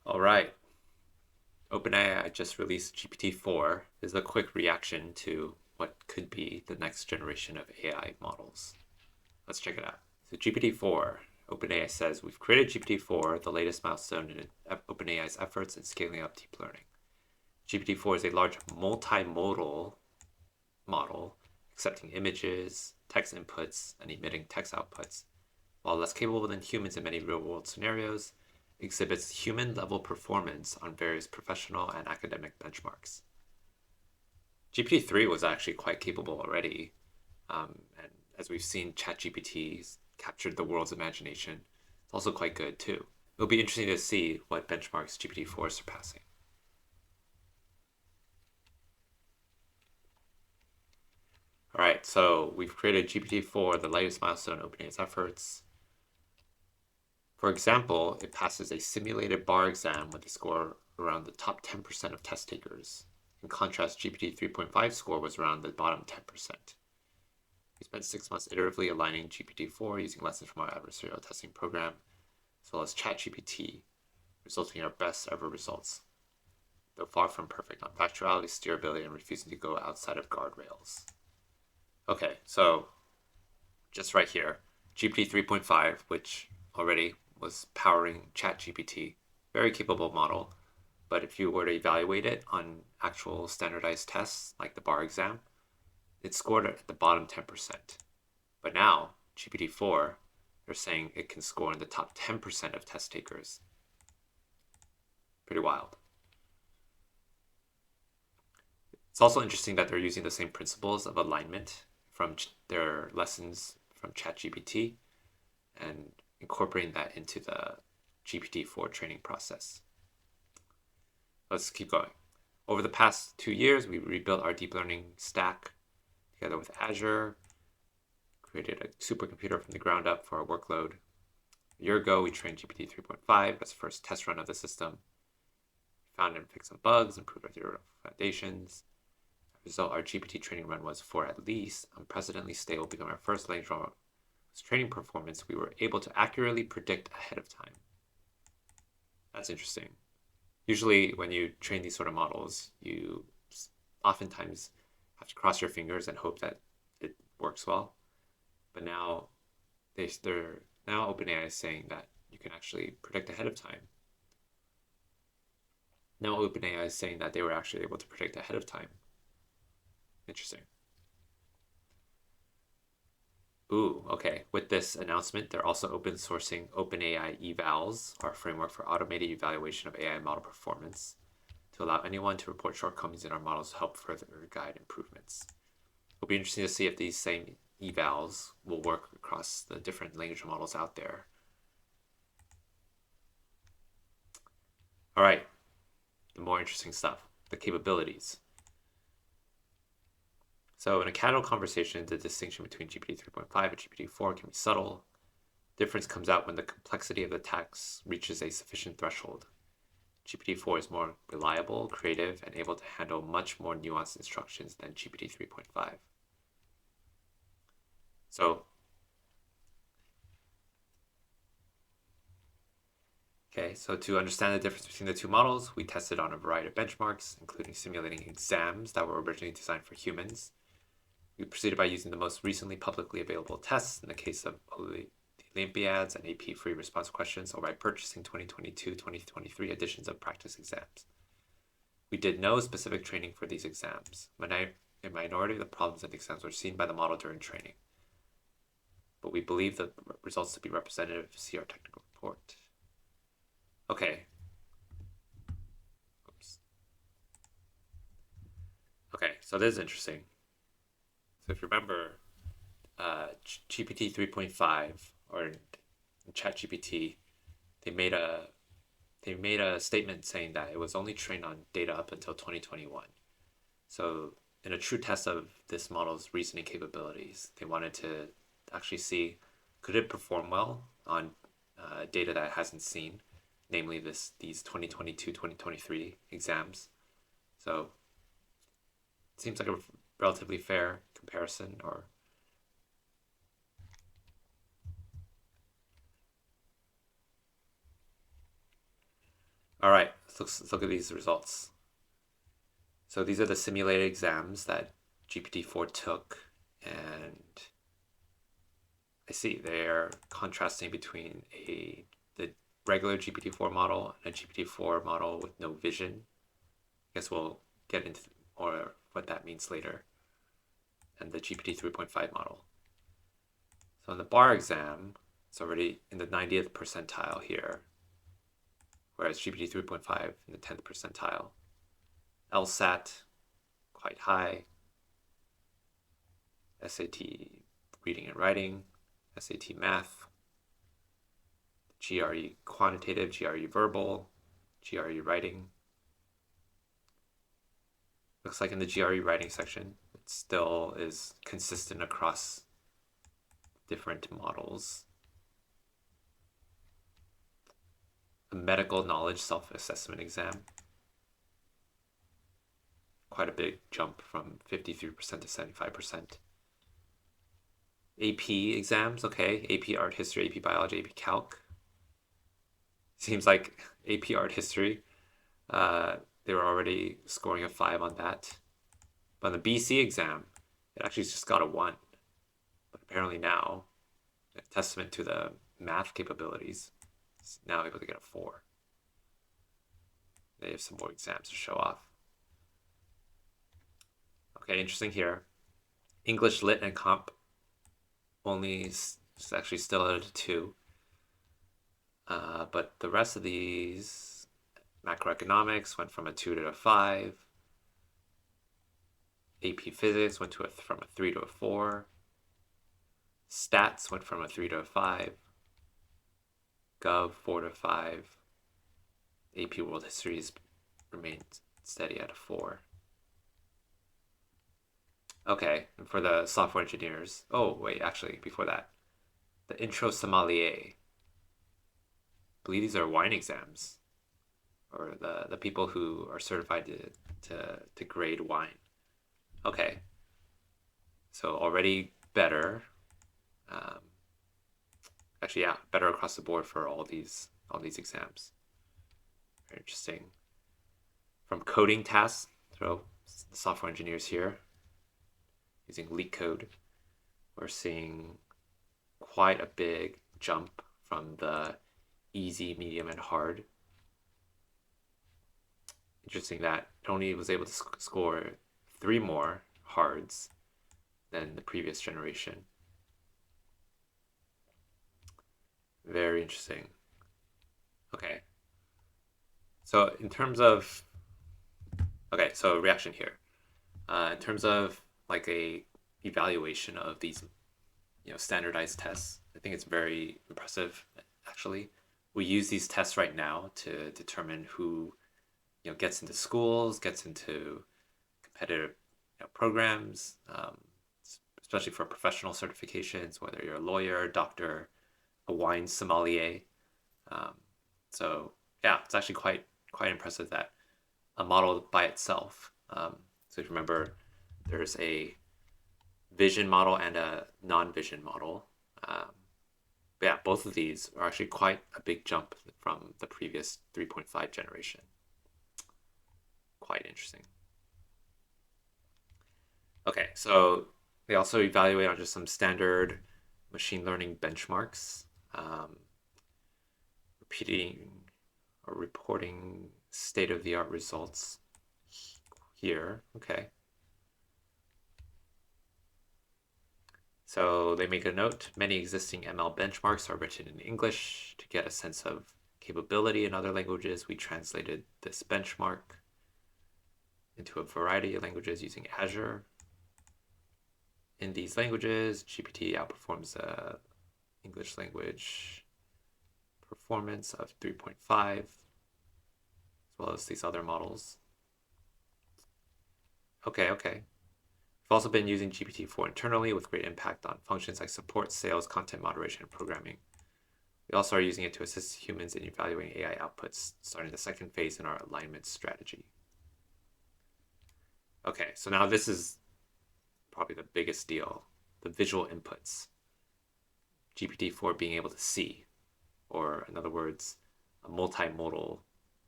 All right. OpenAI just released GPT-4. This is a quick reaction to what could be the next generation of AI models. Let's check it out. So GPT-4, OpenAI says, we've created GPT-4, the latest milestone in OpenAI's efforts in scaling up deep learning. GPT-4 is a large multimodal model, accepting images, text inputs, and emitting text outputs. While less capable than humans in many real-world scenarios, exhibits human-level performance on various professional and academic benchmarks. GPT-3 was actually quite capable already, and as we've seen, ChatGPT captured the world's imagination. It's also quite good too. It'll be interesting to see what benchmarks GPT-4 is surpassing. All right, so we've created GPT-4, the latest milestone in OpenAI's efforts. For example, it passes a simulated bar exam with a score around the top 10% of test takers. In contrast, GPT 3.5 score was around the bottom 10%. We spent 6 months iteratively aligning GPT-4 using lessons from our adversarial testing program, as well as ChatGPT, resulting in our best ever results, though far from perfect on factuality, steerability, and refusing to go outside of guardrails. Okay, so just right here, GPT 3.5, which already was powering ChatGPT, very capable model, but if you were to evaluate it on actual standardized tests, like the bar exam, it scored at the bottom 10%. But now, GPT-4, they're saying it can score in the top 10% of test takers. Pretty wild. It's also interesting that they're using the same principles of alignment from their lessons from ChatGPT and incorporating that into the GPT-4 training process. Let's keep going. Over the past 2 years, we rebuilt our deep learning stack together with Azure, created a supercomputer from the ground up for our workload. A year ago, we trained GPT 3.5 as the first test run of the system. We found and fixed some bugs, improved our theoretical foundations. As a result, our GPT training run was, for at least unprecedentedly stable, becoming our first language model training performance we were able to accurately predict ahead of time. That's interesting. Usually when you train these sort of models, you oftentimes have to cross your fingers and hope that it works well. But now OpenAI is saying that you can actually predict ahead of time. Now OpenAI is saying that they were actually able to predict ahead of time. Interesting. Ooh, okay. With this announcement, they're also open sourcing OpenAI evals, our framework for automated evaluation of AI model performance, to allow anyone to report shortcomings in our models to help further guide improvements. It'll be interesting to see if these same evals will work across the different language models out there. All right, the more interesting stuff, the capabilities. So in a casual conversation, the distinction between GPT 3.5 and GPT-4 can be subtle. Difference comes out when the complexity of the text reaches a sufficient threshold. GPT-4 is more reliable, creative, and able to handle much more nuanced instructions than GPT 3.5. So, to understand the difference between the two models, we tested on a variety of benchmarks, including simulating exams that were originally designed for humans. We proceeded by using the most recently publicly available tests in the case of the Olympiads and AP free response questions, or by purchasing 2022-2023 editions of practice exams. We did no specific training for these exams. A minority of the problems in the exams were seen by the model during training. But we believe the results to be representative. See our technical report. Okay. Oops. Okay, so this is interesting. So if you remember, GPT 3.5 or ChatGPT, they made a statement saying that it was only trained on data up until 2021. So in a true test of this model's reasoning capabilities, they wanted to actually see, could it perform well on data that it hasn't seen, namely these 2022-2023 exams. So it seems like a relatively fair comparison. Or All right, let's look at these results. So these are the simulated exams that GPT-4 took, and I see they're contrasting between the regular GPT-4 model and a GPT-4 model with no vision. I guess we'll get into or what that means later, and the GPT 3.5 model. So in the bar exam, it's already in the 90th percentile here, whereas GPT 3.5 in the 10th percentile. LSAT, quite high. SAT reading and writing, SAT math, GRE quantitative, GRE verbal, GRE writing. Looks like in the GRE writing section, it still is consistent across different models. A medical knowledge self-assessment exam. Quite a big jump from 53% to 75%. AP exams, okay. AP art history, AP biology, AP calc. Seems like AP art history, they were already scoring a 5 on that. But on the BC exam, it actually just got a 1. But apparently now, a testament to the math capabilities, it's now able to get a 4. They have some more exams to show off. Okay, interesting here. English Lit and Comp only is actually still at a 2. But the rest of these, macroeconomics went from a 2 to a 5. AP Physics went from a 3 to a 4. Stats went from a 3 to a 5. Gov 4 to 5. AP World Histories remained steady at a 4. Okay, and for the software engineers, oh wait, actually before that, the Intro Sommelier. I believe these are wine exams, or the people who are certified to grade wine. Okay, so already better. Actually, yeah, better across the board for all these exams. Very interesting. From coding tasks, so the software engineers here using LeetCode, we're seeing quite a big jump from the easy, medium, and hard. Interesting that Tony was able to score 3 more hards than the previous generation. Very interesting. Okay. So in terms of, okay, so reaction here. In terms of like a evaluation of these, standardized tests, I think it's very impressive, actually. We use these tests right now to determine who, gets into schools, gets into competitive programs, especially for professional certifications, whether you're a lawyer, doctor, a wine sommelier. So yeah, it's actually quite impressive that a model by itself. So if you remember, there's a vision model and a non-vision model. But yeah, both of these are actually quite a big jump from the previous 3.5 generation. Quite interesting. Okay, so they also evaluate on just some standard machine learning benchmarks, repeating or reporting state-of-the-art results here. Okay. So they make a note, many existing ML benchmarks are written in English. To get a sense of capability in other languages, we translated this benchmark into a variety of languages using Azure. In these languages, GPT outperforms English language performance of 3.5, as well as these other models. Okay. We've also been using GPT-4 internally with great impact on functions like support, sales, content moderation, and programming. We also are using it to assist humans in evaluating AI outputs, starting the second phase in our alignment strategy. Okay, so now this is probably the biggest deal, the visual inputs. GPT-4 being able to see, or in other words, a multimodal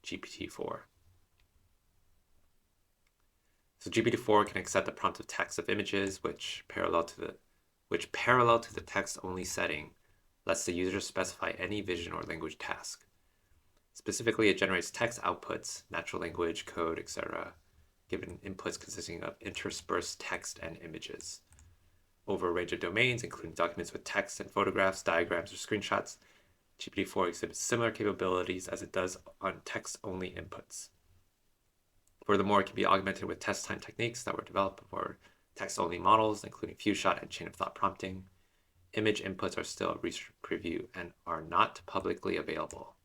GPT-4. So GPT-4 can accept the prompt of text of images, which parallel to the text-only setting lets the user specify any vision or language task. Specifically, it generates text outputs, natural language, code, etc., given inputs consisting of interspersed text and images. Over a range of domains, including documents with text and photographs, diagrams, or screenshots, GPT-4 exhibits similar capabilities as it does on text-only inputs. Furthermore, it can be augmented with test time techniques that were developed for text-only models, including few-shot and chain-of-thought prompting. Image inputs are still at research preview and are not publicly available.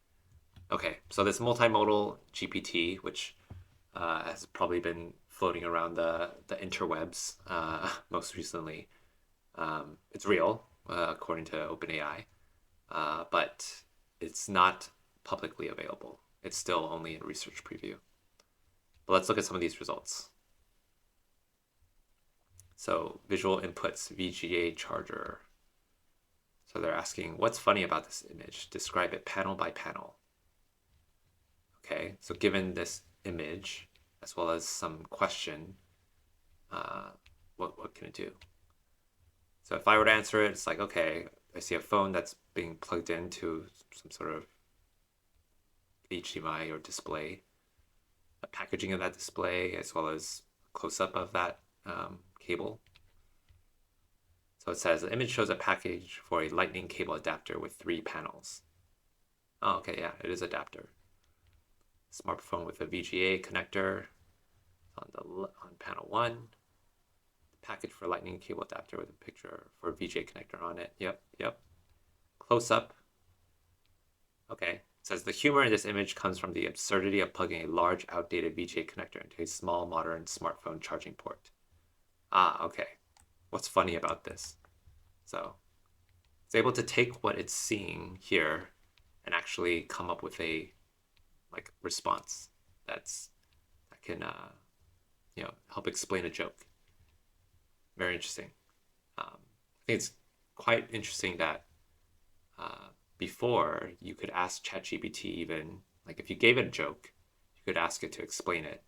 Okay, so this multimodal GPT, which has probably been floating around the interwebs most recently, it's real, according to OpenAI, but it's not publicly available. It's still only in research preview. But let's look at some of these results. So visual inputs, VGA charger. So they're asking, what's funny about this image? Describe it panel by panel. Okay, so given this image, as well as some question, what can it do? So if I were to answer it, it's like, okay, I see a phone that's being plugged into some sort of HDMI or display, a packaging of that display, as well as close-up of that cable. So it says the image shows a package for a lightning cable adapter with 3 panels. Oh, okay, yeah, it is adapter. Smartphone with a VGA connector on panel 1. Package for lightning cable adapter with a picture for a VGA connector on it. Yep. Close up. Okay. It says the humor in this image comes from the absurdity of plugging a large, outdated VGA connector into a small, modern smartphone charging port. Ah, okay. What's funny about this? So it's able to take what it's seeing here and actually come up with a response that can help explain a joke. Very interesting. I think it's quite interesting that before you could ask ChatGPT even, if you gave it a joke, you could ask it to explain it.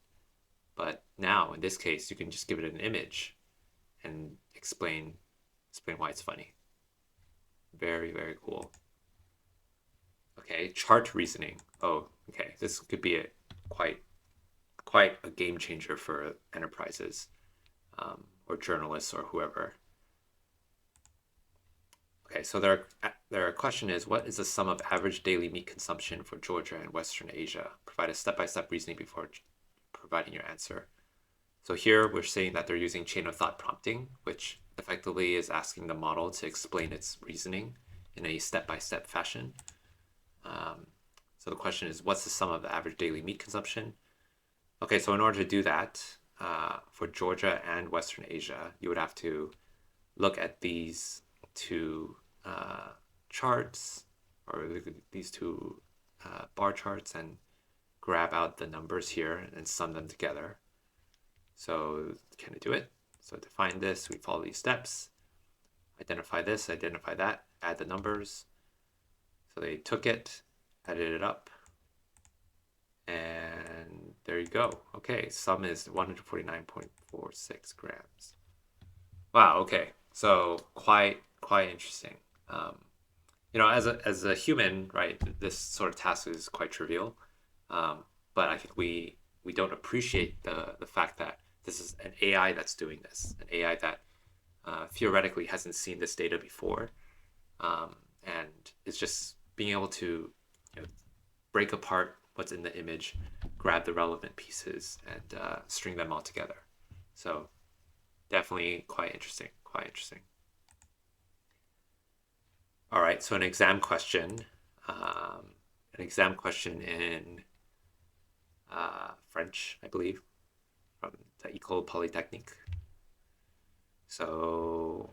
But now, in this case, you can just give it an image and explain why it's funny. Very, very cool. Okay, chart reasoning. Oh, okay. This could be quite a game changer for enterprises or journalists or whoever. Okay, so their question is, what is the sum of average daily meat consumption for Georgia and Western Asia? Provide a step-by-step reasoning before providing your answer. So here we're saying that they're using chain of thought prompting, which effectively is asking the model to explain its reasoning in a step-by-step fashion. So the question is, what's the sum of the average daily meat consumption? Okay, so in order to do that, for Georgia and Western Asia, you would have to look at these 2 charts, or these 2 bar charts, and grab out the numbers here and sum them together. So can it do it? So to find this, we follow these steps. Identify this, identify that, add the numbers. So they took it, added it up, and there you go. Okay, sum is 149.46 grams. Wow, okay. So quite interesting. As a human, right, this sort of task is quite trivial. But I think we don't appreciate the fact that this is an AI that's doing this, an AI that theoretically hasn't seen this data before, and it's just being able to break apart what's in the image, grab the relevant pieces, and string them all together. So definitely quite interesting. All right, so an exam question in French, I believe, from the École Polytechnique. So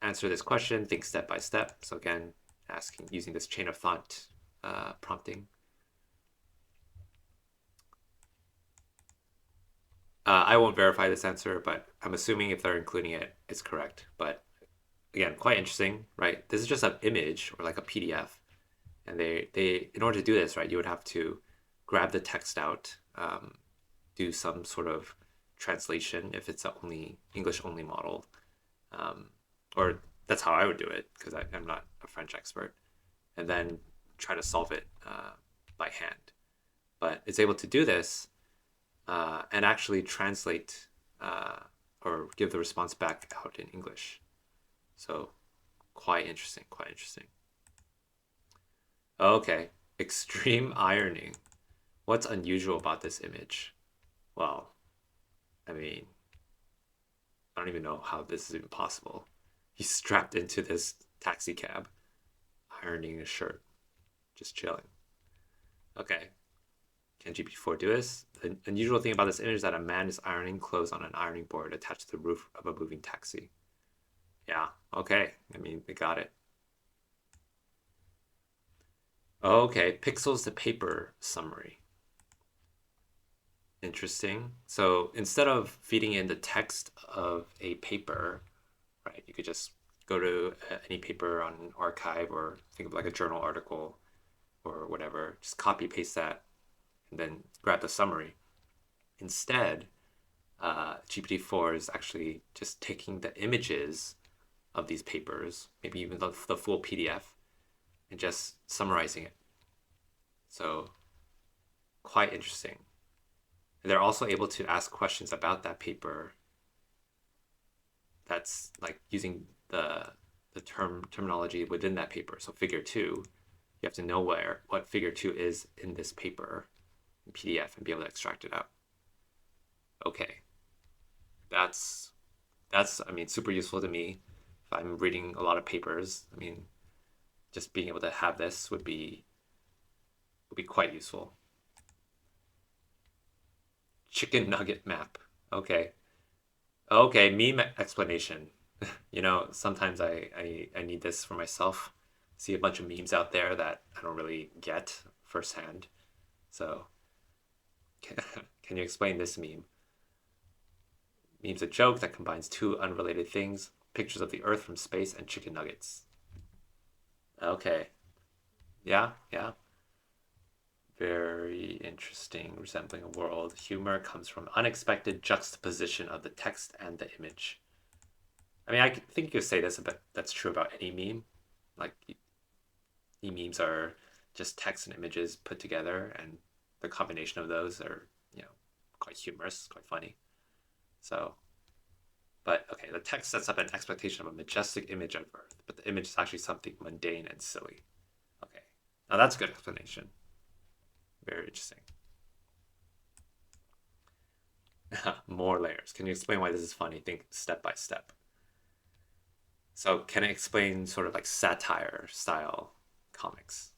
answer this question, think step by step. So again, using this chain of thought prompting. I won't verify this answer, but I'm assuming if they're including it, it's correct. But again, quite interesting, right? This is just an image or like a PDF. And they in order to do this, right, you would have to grab the text out, do some sort of translation if it's a only English only model, or that's how I would do it because I'm not a French expert, and then try to solve it by hand. But it's able to do this and actually translate or give the response back out in English. So quite interesting, quite interesting. Okay, extreme ironing. What's unusual about this image? Well, I mean, I don't even know how this is even possible. He's strapped into this taxi cab, ironing his shirt, just chilling. Okay, can GPT-4 do this? The unusual thing about this image is that a man is ironing clothes on an ironing board attached to the roof of a moving taxi. Yeah, okay. I mean, we got it. Okay, pixels to paper summary. Interesting. So instead of feeding in the text of a paper, right, you could just go to any paper on an archive or think of like a journal article or whatever, just copy paste that and then grab the summary. Instead, GPT-4 is actually just taking the images of these papers, maybe even the full PDF, and just summarizing it. So quite interesting. They're also able to ask questions about that paper that's like using the terminology within that paper. So figure 2, you have to know what figure 2 is in this paper in PDF and be able to extract it out. Okay. That's I mean, super useful to me if I'm reading a lot of papers. I mean, just being able to have this would be quite useful. Chicken nugget map. Okay. Okay, meme explanation. You know, sometimes I need this for myself. See a bunch of memes out there that I don't really get firsthand. So, can you explain this meme? Meme's a joke that combines two unrelated things, pictures of the Earth from space and chicken nuggets. Okay. Yeah, yeah. Very interesting, resembling a world. Humor comes from unexpected juxtaposition of the text and the image. I mean, I think you could say this, but that's true about any meme. Like, memes are just text and images put together, and the combination of those are, quite humorous, quite funny. So, but okay, the text sets up an expectation of a majestic image of Earth, but the image is actually something mundane and silly. Okay, now that's a good explanation. Very interesting. More layers. Can you explain why this is funny? Think step by step. So can I explain sort of like satire style comics?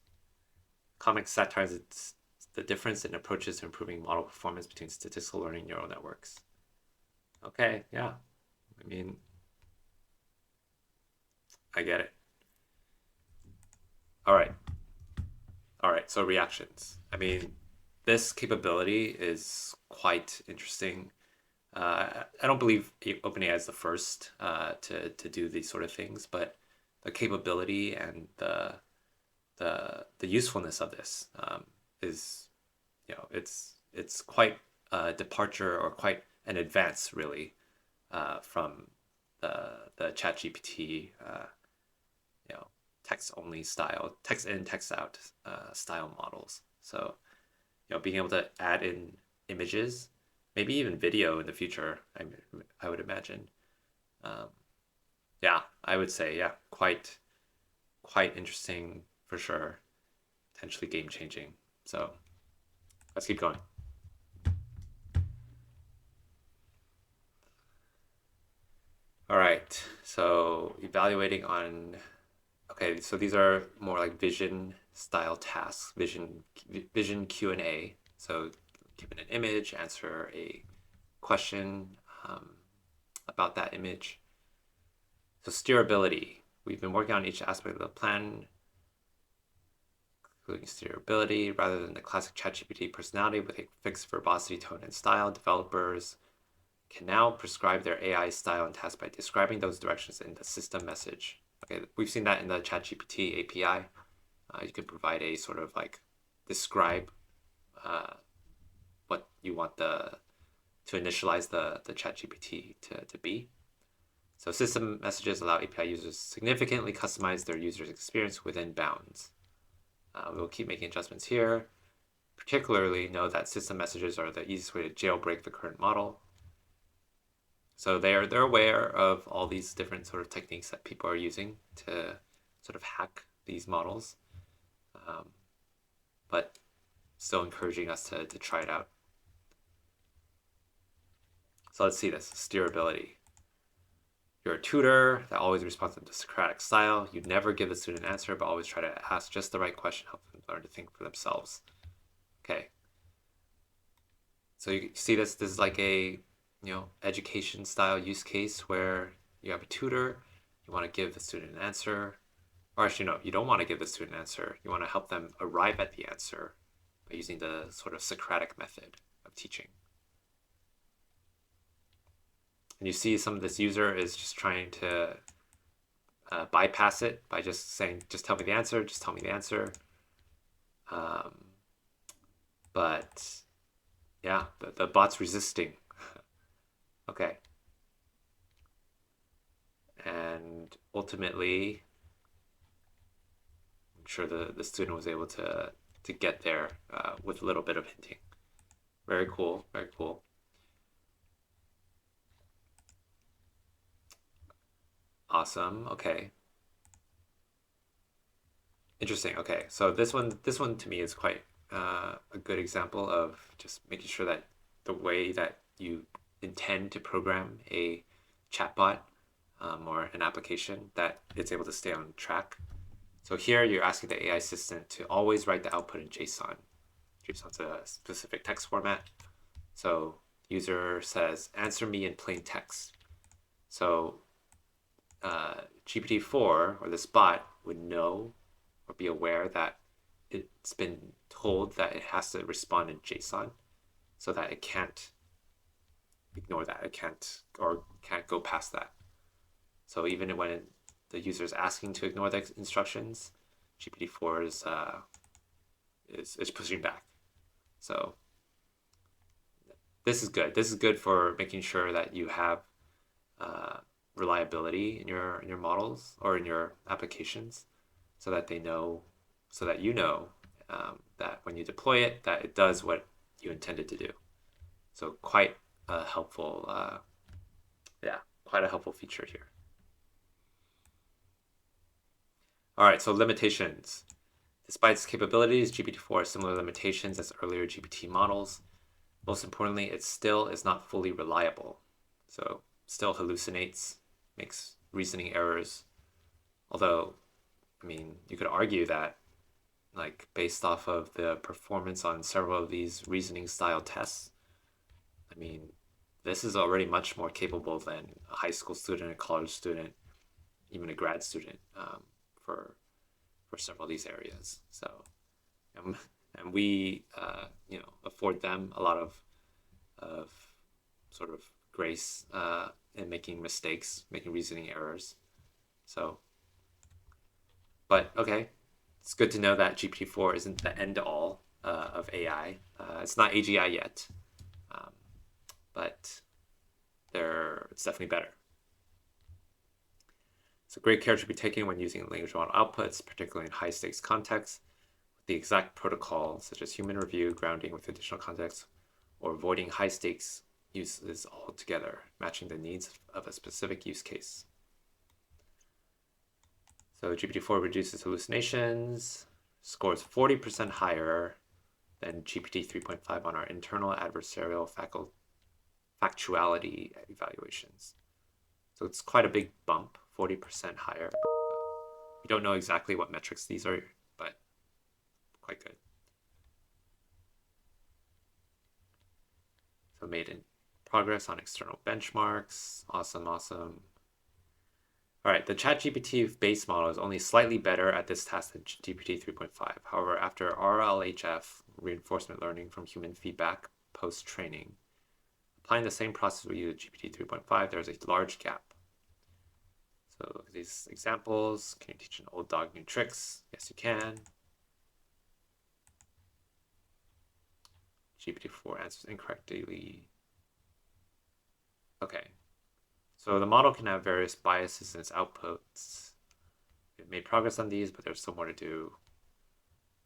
Comic satire is the difference in approaches to improving model performance between statistical learning neural networks. Okay, yeah. I mean, I get it. All right. All right, so reactions. I mean, this capability is quite interesting. I don't believe OpenAI is the first to do these sort of things, but the capability and the usefulness of this is, it's quite a departure or quite an advance, really, from the ChatGPT, text only style, text in, text out style models. So, being able to add in images, maybe even video in the future, I would imagine. Yeah, I would say, yeah, quite interesting for sure, potentially game changing. So let's keep going. All right, so evaluating on, okay, so these are more like vision style tasks, vision Q&A. So given an image, answer a question about that image. So steerability, we've been working on each aspect of the plan, including steerability, rather than the classic ChatGPT personality with a fixed verbosity, tone, and style. Developers can now prescribe their AI style and task by describing those directions in the system message. Okay, we've seen that in the ChatGPT API. You could provide a sort of like describe you want to initialize the ChatGPT to be. So system messages allow API users to significantly customize their user's experience within bounds. We'll keep making adjustments here. Particularly know that system messages are the easiest way to jailbreak the current model. So they're aware of all these different sort of techniques that people are using to sort of hack these models, but still encouraging us to try it out. So let's see this, steerability. You're a tutor that always responds in the Socratic style. You never give the student an answer, but always try to ask just the right question, help them learn to think for themselves. Okay. So you see this is like a, education style use case where you have a tutor, you want to give the student an answer, or actually no, you don't want to give the student an answer. You want to help them arrive at the answer by using the sort of Socratic method of teaching. And you see some of this user is just trying to bypass it by just saying, just tell me the answer, just tell me the answer. But yeah, the bot's resisting. Okay. And ultimately, I'm sure the student was able to get there with a little bit of hinting. Very cool, very cool. Awesome. Okay. Interesting. Okay, so this one to me is quite a good example of just making sure that the way that you intend to program a chatbot or an application, that it's able to stay on track. So here you're asking the AI assistant to always write the output in JSON. JSON's a specific text format. So user says, answer me in plain text. So GPT-4 or this bot would know or be aware that it's been told that it has to respond in JSON, so that it can't ignore that. It can't go past that. So even when the user is asking to ignore the instructions, GPT-4 is pushing back. So this is good. This is good for making sure that you have reliability in your models or in your applications, so that you know that when you deploy it, that it does what you intended to do. So quite a helpful, quite a helpful feature here. All right, so limitations. Despite its capabilities, GPT-4 has similar limitations as earlier GPT models. Most importantly, it still is not fully reliable. So still hallucinates, makes reasoning errors. Although, I mean, you could argue that, like, based off of the performance on several of these reasoning style tests, I mean, this is already much more capable than a high school student, a college student, even a grad student for several of these areas. So, and we, afford them a lot of sort of grace in making mistakes, making reasoning errors. So, but okay, it's good to know that GPT-4 isn't the end-all of AI. It's not AGI yet, but it's definitely better. So great care should be taken when using language model outputs, particularly in high-stakes contexts, with the exact protocol, such as human review, grounding with additional context, or avoiding high-stakes uses altogether, matching the needs of a specific use case. So GPT-4 reduces hallucinations, scores 40% higher than GPT 3.5 on our internal adversarial factuality evaluations. So it's quite a big bump, 40% higher. We don't know exactly what metrics these are, but quite good. So made in progress on external benchmarks. Awesome, awesome. All right, the ChatGPT base model is only slightly better at this task than GPT 3.5. However, after RLHF, reinforcement learning from human feedback post-training, applying the same process we use at GPT 3.5, there's a large gap. So look at these examples. Can you teach an old dog new tricks? Yes, you can. GPT-4 answers incorrectly. Okay. So the model can have various biases in its outputs. We've made progress on these, but there's still more to do.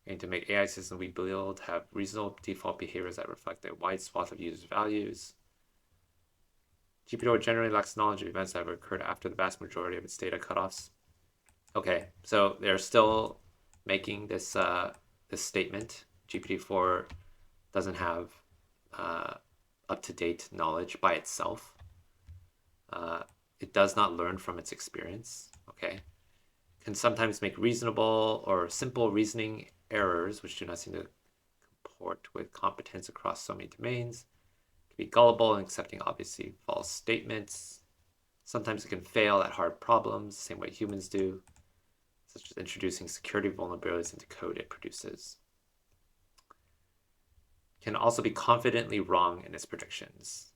And to make AI systems we build have reasonable default behaviors that reflect a wide swath of users' values. GPT-4 generally lacks knowledge of events that have occurred after the vast majority of its data cutoffs. Okay, so they're still making this this statement. GPT-4 doesn't have up-to-date knowledge by itself. It does not learn from its experience. Okay, can sometimes make reasonable or simple reasoning errors, which do not seem to comport with competence across so many domains. It can be gullible in accepting obviously false statements. Sometimes it can fail at hard problems, the same way humans do, such as introducing security vulnerabilities into code it produces. Can also be confidently wrong in its predictions,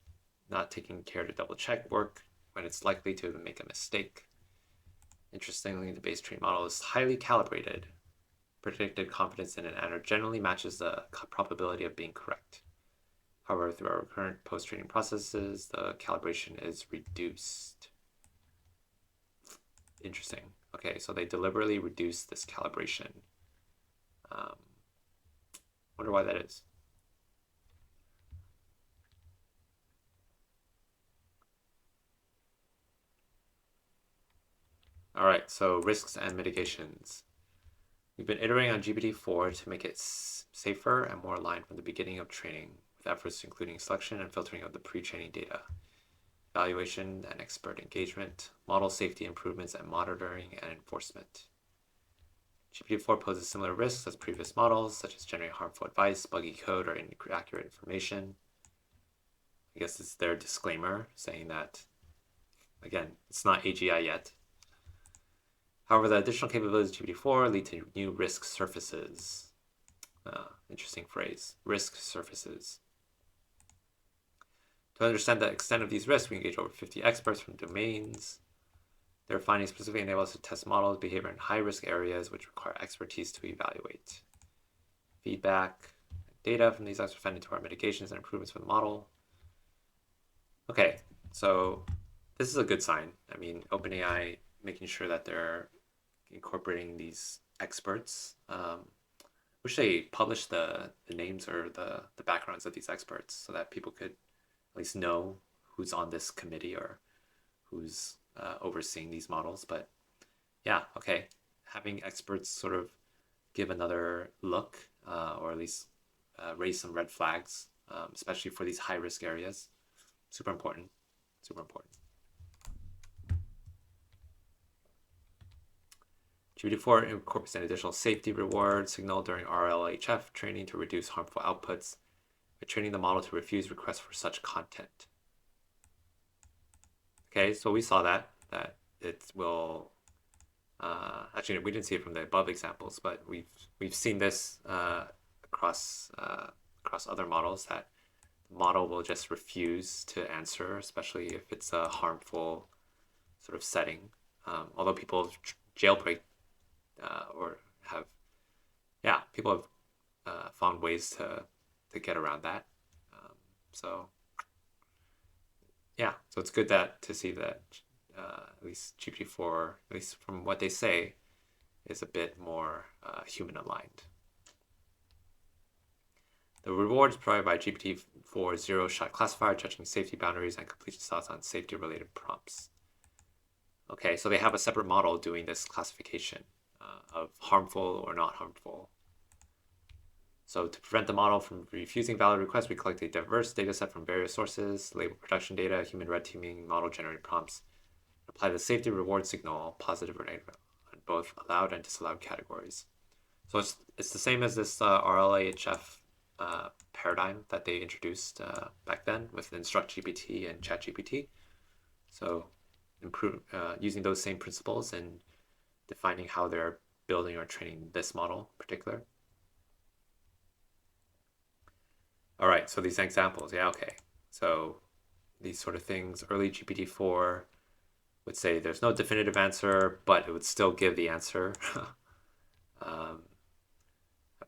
not taking care to double check work when it's likely to make a mistake. Interestingly, the base trained model is highly calibrated. Predicted confidence in an answer generally matches the probability of being correct. However, through our current post-training processes, the calibration is reduced. Interesting. Okay, so they deliberately reduce this calibration. Wonder why that is. All right, so risks and mitigations. We've been iterating on GPT-4 to make it safer and more aligned from the beginning of training, with efforts including selection and filtering of the pre-training data, evaluation and expert engagement, model safety improvements, and monitoring and enforcement. GPT-4 poses similar risks as previous models, such as generating harmful advice, buggy code, or inaccurate information. I guess it's their disclaimer saying that, again, it's not AGI yet. However, the additional capabilities of GPT-4 lead to new risk surfaces. Interesting phrase, risk surfaces. To understand the extent of these risks, we engage over 50 experts from domains. Their findings specifically enable us to test models' behavior in high-risk areas, which require expertise to evaluate. Feedback, data from these experts fed into our mitigations and improvements for the model. Okay, so this is a good sign. I mean, OpenAI making sure that they're incorporating these experts. Wish they published the names or the backgrounds of these experts so that people could at least know who's on this committee or who's overseeing these models. But yeah, okay, having experts sort of give another look or at least raise some red flags, especially for these high-risk areas. Super important, super important. GPT-4 incorporates an additional safety reward signal during RLHF training to reduce harmful outputs by training the model to refuse requests for such content. Okay, so we saw that it will. Actually, we didn't see it from the above examples, but we've seen this across other models that the model will just refuse to answer, especially if it's a harmful sort of setting. Although people jailbreak or have, yeah, people have found ways to get around that. So yeah, so it's good to see that at least GPT-4, at least from what they say, is a bit more human aligned. The rewards provided by GPT-4 zero-shot classifier, judging safety boundaries and completion thoughts on safety-related prompts. Okay, so they have a separate model doing this classification of harmful or not harmful. So to prevent the model from refusing valid requests, we collect a diverse data set from various sources, label production data, human red teaming, model-generated prompts, apply the safety reward signal, positive or negative, on both allowed and disallowed categories. So it's the same as this RLHF paradigm that they introduced back then with InstructGPT and ChatGPT. So using those same principles and defining how they're building or training this model in particular. All right, so these examples, yeah, okay. So these sort of things, early GPT-4 would say there's no definitive answer, but it would still give the answer. I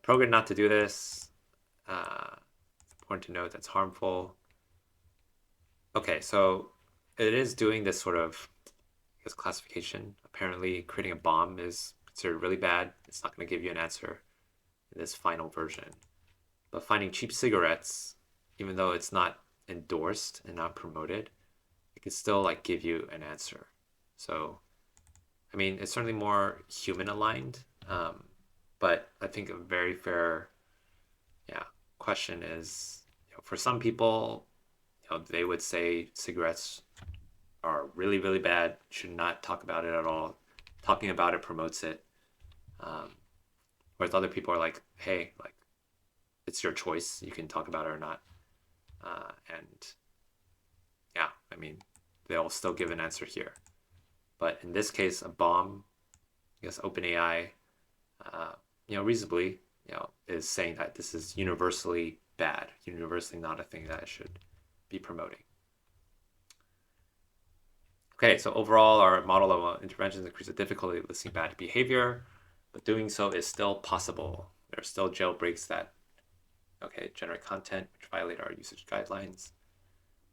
programmed not to do this. important to note that's harmful. Okay, so it is doing this sort of, I guess, classification. Apparently, creating a bomb is considered really bad. It's not going to give you an answer in this final version. But finding cheap cigarettes, even though it's not endorsed and not promoted, it can still like give you an answer. So, I mean, it's certainly more human aligned, but I think a very fair, yeah, question is, for some people, they would say cigarettes are really, really bad. Should not talk about it at all. Talking about it promotes it. Whereas other people are like, hey, like, it's your choice. You can talk about it or not. And yeah, I mean, they'll still give an answer here. But in this case, a bomb, I guess OpenAI, reasonably, is saying that this is universally bad, universally not a thing that it should be promoting. Okay, so overall, our model of interventions increase the difficulty of listing bad behavior, but doing so is still possible. There are still jailbreaks that, generate content which violate our usage guidelines.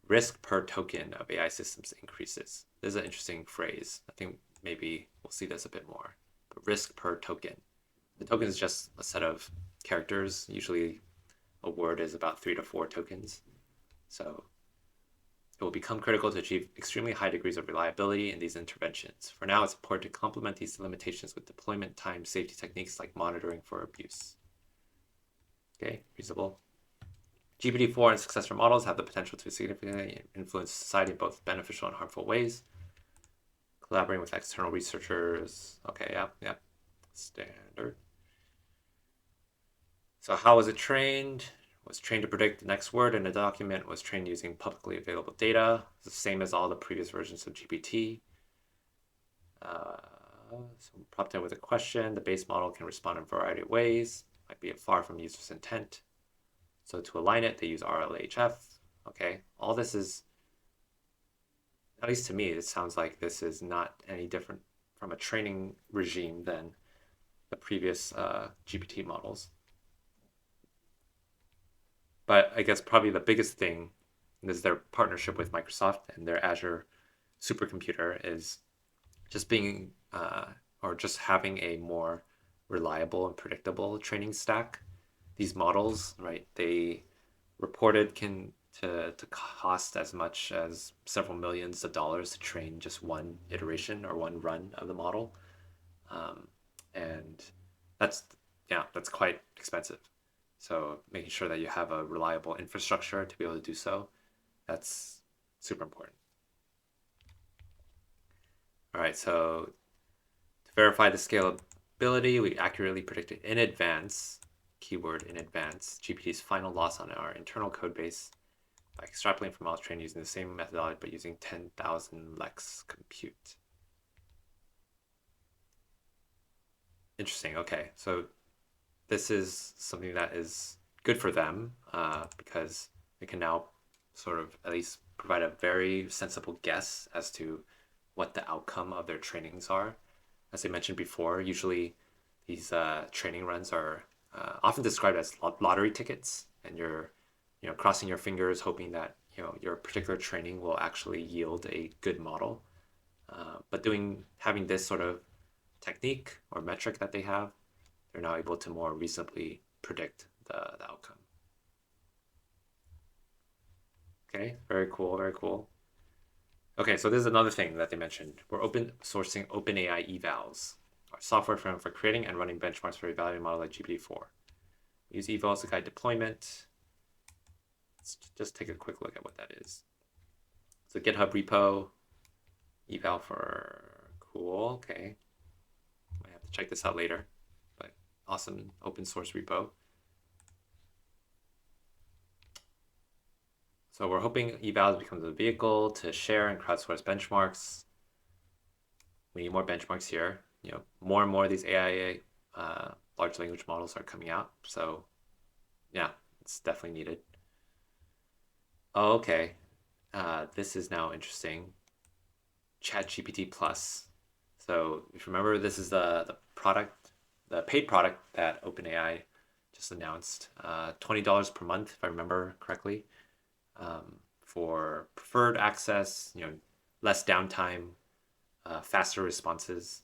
Risk per token of AI systems increases. This is an interesting phrase. I think maybe we'll see this a bit more. But risk per token. The token is just a set of characters. Usually a word is about 3 to 4 tokens. So it will become critical to achieve extremely high degrees of reliability in these interventions. For now, it's important to complement these limitations with deployment time safety techniques like monitoring for abuse. Okay, reasonable. GPT-4 and successor models have the potential to significantly influence society in both beneficial and harmful ways. Collaborating with external researchers. Okay, yeah. Standard. So how was it trained? Was trained to predict the next word in a document, was trained using publicly available data. It's the same as all the previous versions of GPT. So prompted with a question, the base model can respond in a variety of ways, might be far from user's intent. So to align it, they use RLHF. Okay, all this is, at least to me, it sounds like this is not any different from a training regime than the previous GPT models. But I guess probably the biggest thing is their partnership with Microsoft and their Azure supercomputer is just being or just having a more reliable and predictable training stack. These models, right, they reported to cost as much as several millions of dollars to train just one iteration or one run of the model. And that's quite expensive. So making sure that you have a reliable infrastructure to be able to do so, that's super important. All right, so to verify the scalability, we accurately predicted in advance, keyword in advance, GPT's final loss on our internal code base by extrapolating from models trained using the same methodology but using 10,000 Lex compute. Interesting. Okay, so this is something that is good for them because they can now sort of at least provide a very sensible guess as to what the outcome of their trainings are. As I mentioned before, usually these training runs are often described as lottery tickets, and you're crossing your fingers hoping that your particular training will actually yield a good model. But having this sort of technique or metric that they have, they're now able to more reasonably predict the outcome. Okay, very cool, very cool. Okay, so this is another thing that they mentioned. We're open sourcing OpenAI evals, our software for creating and running benchmarks for evaluating a model like GPT-4. We use evals to guide deployment. Let's just take a quick look at what that is. So GitHub repo, eval for cool, okay. Might have to check this out later, but awesome open source repo. So we're hoping evals becomes a vehicle to share and crowdsource benchmarks. We need more benchmarks here. More and more of these AI large language models are coming out. So yeah, it's definitely needed. Oh, okay. This is now interesting. ChatGPT Plus. So if you remember, this is the product, the paid product that OpenAI just announced. $20 per month, if I remember correctly, for preferred access, less downtime, faster responses.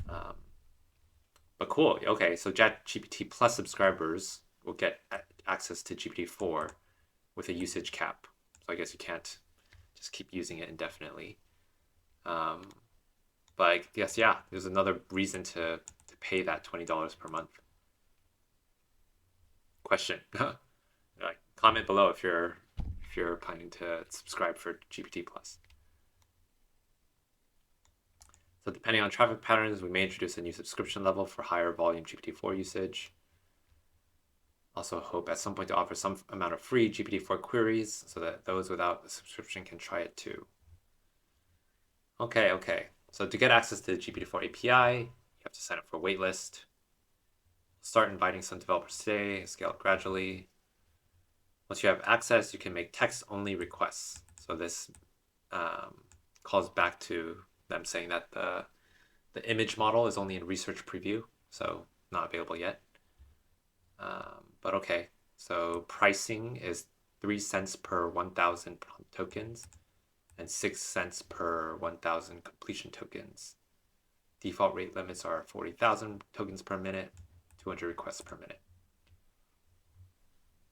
But cool. Okay, so ChatGPT Plus subscribers will get access to GPT-4 with a usage cap. So I guess you can't just keep using it indefinitely. But I guess, yeah, there's another reason to pay that $20 per month. Question. Comment below if you're planning to subscribe for GPT Plus. So depending on traffic patterns, we may introduce a new subscription level for higher volume GPT-4 usage. Also hope at some point to offer some amount of free GPT-4 queries so that those without a subscription can try it too. Okay. So to get access to the GPT-4 API, you have to sign up for a waitlist. Start inviting some developers today, scale up gradually. Once you have access, you can make text-only requests. So this calls back to them saying that the image model is only in research preview, so not available yet. But okay, so pricing is 3 cents per 1,000 prompt tokens and 6 cents per 1,000 completion tokens. Default rate limits are 40,000 tokens per minute, 200 requests per minute.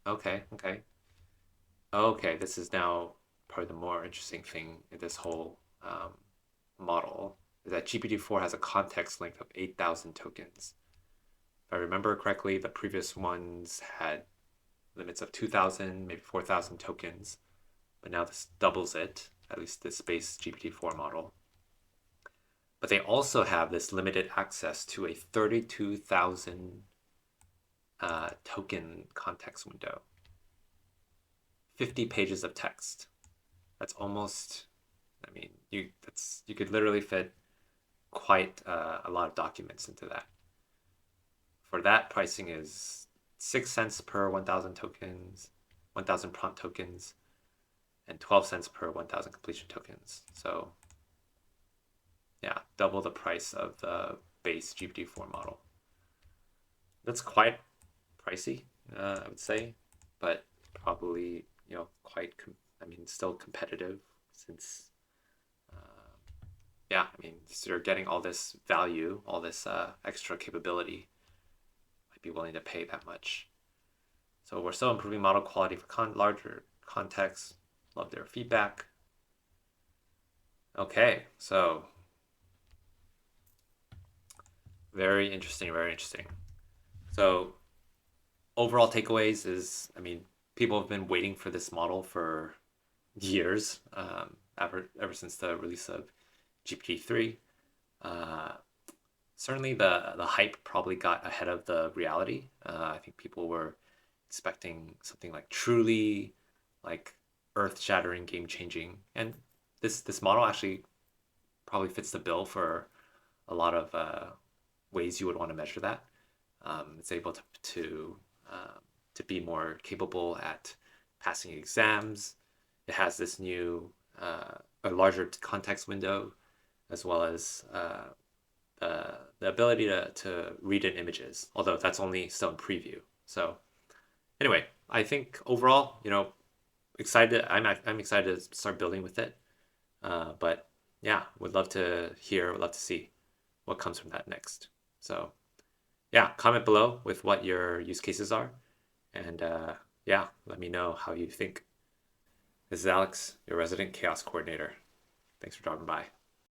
Okay, this is now probably the more interesting thing in this whole model, is that GPT-4 has a context length of 8,000 tokens. If I remember correctly, the previous ones had limits of 2,000, maybe 4,000 tokens, but now this doubles it, at least this base GPT-4 model. But they also have this limited access to a 32,000 token context window. 50 pages of text. That's almost, you could literally fit quite a lot of documents into that. For that, pricing is 6 cents per 1,000 tokens, 1,000 prompt tokens, and 12 cents per 1,000 completion tokens. So yeah, double the price of the base GPT-4 model. That's quite pricey, I would say, but probably, quite, still competitive since, you're getting all this value, all this extra capability, might be willing to pay that much. So we're still improving model quality for larger contexts. Love their feedback. Okay, so very interesting. So overall takeaways is, people have been waiting for this model for years, ever since the release of GPT-3. Certainly the hype probably got ahead of the reality. I think people were expecting something like truly like earth-shattering, game-changing, and this model actually probably fits the bill for a lot of ways you would want to measure that. It's able to be more capable at passing exams. It has this new, a larger context window, as well as the ability to read in images, although that's only still in preview. So anyway, I think overall, excited. I'm excited to start building with it. But yeah, would love to see what comes from that next. So yeah, comment below with what your use cases are. And yeah, let me know how you think. This is Alex, your resident chaos coordinator. Thanks for dropping by.